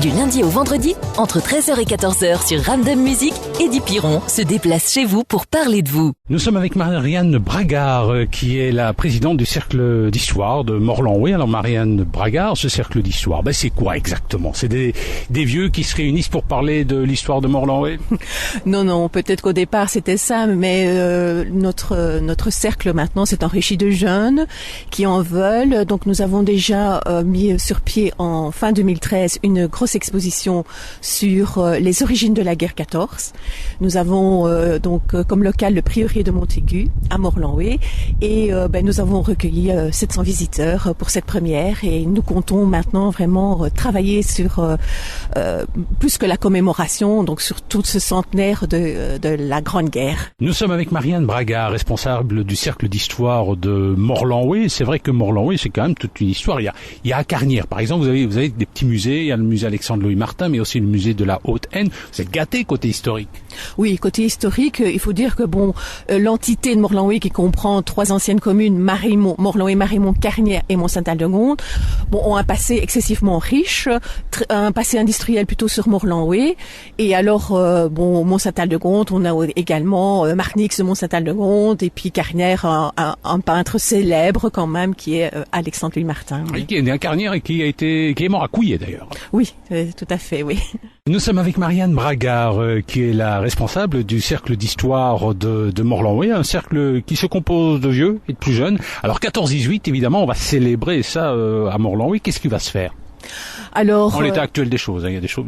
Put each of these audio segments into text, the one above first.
Du lundi au vendredi, entre 13h et 14h sur Ramdam Music, Eddie Piron se déplace chez vous pour parler de vous. Nous sommes avec Marianne Bragard, qui est la présidente du Cercle d'Histoire de Morlan-Way. Alors Marianne Bragard, ce Cercle d'Histoire, c'est quoi exactement? C'est des vieux qui se réunissent pour parler de l'histoire de Morlan-Way? Non, peut-être qu'au départ c'était ça, mais notre cercle maintenant s'est enrichi de jeunes qui en veulent. Donc nous avons déjà mis sur pied en fin 2013 une grosse exposition sur les origines de la guerre 14. Nous avons comme local le prieuré de Montaigu à Morlan-Way et nous avons recueilli 700 visiteurs pour cette première et nous comptons maintenant vraiment travailler sur plus que la commémoration, donc sur tout ce centenaire de la Grande Guerre. Nous sommes avec Marianne Bragard, responsable du Cercle d'Histoire de Morlan-Way. C'est vrai que Morlan-Way, c'est quand même toute une histoire. Il y a à Carnières, par exemple, vous avez des petits musées. Il y a le musée Alexandre-Louis Martin, mais aussi le musée de la Haute-Aisne. Vous êtes gâtés côté historique. Oui, côté historique, il faut dire que l'entité de Morlan-Way qui comprend 3 anciennes communes, Marimont, Morlan-Way, Marimont, Carnières et Mont-Saint-Aldegonde, ont un passé excessivement riche, un passé industriel plutôt sur Morlan-Way. Et alors, Mont-Saint-Aldegonde, on a également Marnix de Mont-Saint-Aldegonde et puis Carnières, un peintre célèbre quand même qui est Alexandre-Louis Martin. Oui. Qui est né à Carnières et qui est mort à Couillé d'ailleurs. Oui, tout à fait, oui. Nous sommes avec Marianne Bragard, qui est la responsable du Cercle d'Histoire de Morlan-Way, un cercle qui se compose de vieux et de plus jeunes. Alors 14-18, évidemment, on va célébrer ça à Morlan-Way. Qu'est-ce qui va se faire? Alors, en l'état actuel des choses, il y a des choses,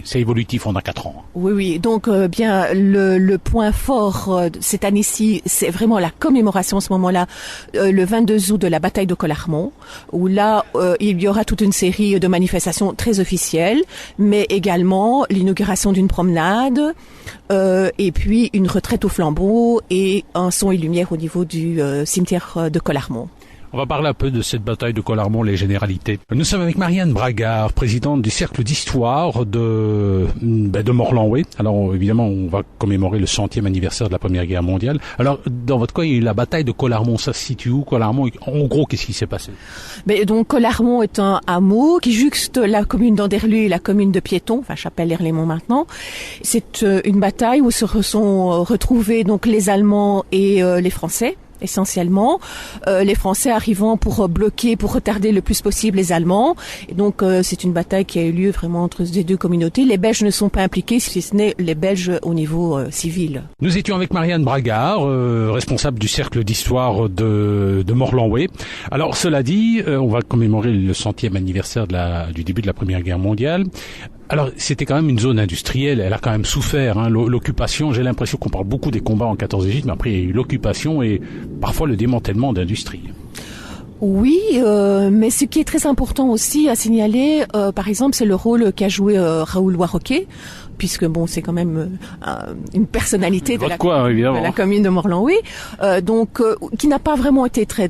c'est évolutif, on a 4 ans. Oui, donc le point fort cette année-ci, c'est vraiment la commémoration à ce moment-là, le 22 août de la bataille de Collarmont, où là il y aura toute une série de manifestations très officielles, mais également l'inauguration d'une promenade, et puis une retraite au flambeau et un son et lumière au niveau du cimetière de Collarmont. On va parler un peu de cette bataille de Collarmont, les généralités. Nous sommes avec Marianne Bragard, présidente du Cercle d'Histoire de Morlan-Way. Alors évidemment, on va commémorer le 100e anniversaire de la Première Guerre mondiale. Alors dans votre coin, il y a eu la bataille de Collarmont. Ça se situe où, Collarmont? En gros, qu'est-ce qui s'est passé? Donc Collarmont est un hameau qui juxte la commune d'Anderlu et la commune de Piéton, enfin Chapelle-l'Erlémont maintenant. C'est une bataille où se sont retrouvés donc les Allemands et les Français. Essentiellement, les Français arrivant pour bloquer, pour retarder le plus possible les Allemands. Et donc, c'est une bataille qui a eu lieu vraiment entre ces deux communautés. Les Belges ne sont pas impliqués, si ce n'est les Belges au niveau civil. Nous étions avec Marianne Bragard, responsable du Cercle d'Histoire de Morlan-Way. Alors, cela dit, on va commémorer le 100e anniversaire du début de la Première Guerre mondiale. Alors, c'était quand même une zone industrielle, elle a quand même souffert, l'occupation. J'ai l'impression qu'on parle beaucoup des combats en 14-18, mais après il y a eu l'occupation et parfois le démantèlement d'industries. Oui, mais ce qui est très important aussi à signaler, par exemple, c'est le rôle qu'a joué Raoul Warroquet, puisque c'est quand même une personnalité de la commune de Morlan-Way, qui n'a pas vraiment été très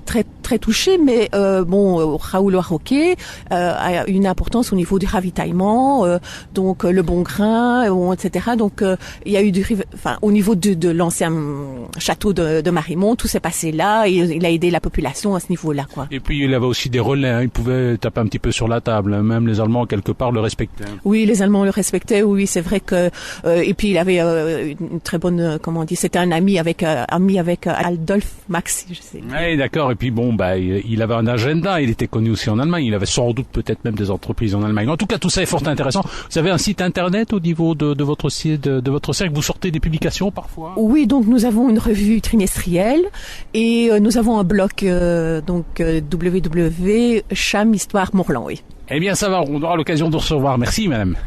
touché, mais Raoul Warroquet a une importance au niveau du ravitaillement, le bon grain, etc. Donc il y a eu au niveau de l'ancien château de Marimont, tout s'est passé là, et il a aidé la population à ce niveau-là, quoi. Et puis il avait aussi des relais, il pouvait taper un petit peu sur la table, même les Allemands quelque part le respectaient. Oui, les Allemands le respectaient, oui, c'est vrai que et puis il avait une très bonne, c'était un ami avec Adolphe Max, je sais. Oui, d'accord. Et puis il avait un agenda, il était connu aussi en Allemagne, il avait sans doute peut-être même des entreprises en Allemagne. En tout cas, tout ça est fort intéressant. Vous avez un site internet au niveau de votre site, de votre cercle, vous sortez des publications parfois? Oui, donc nous avons une revue trimestrielle et nous avons un blog www.cham Histoire Morlan-Way. Eh bien ça va, on aura l'occasion de recevoir. Merci madame.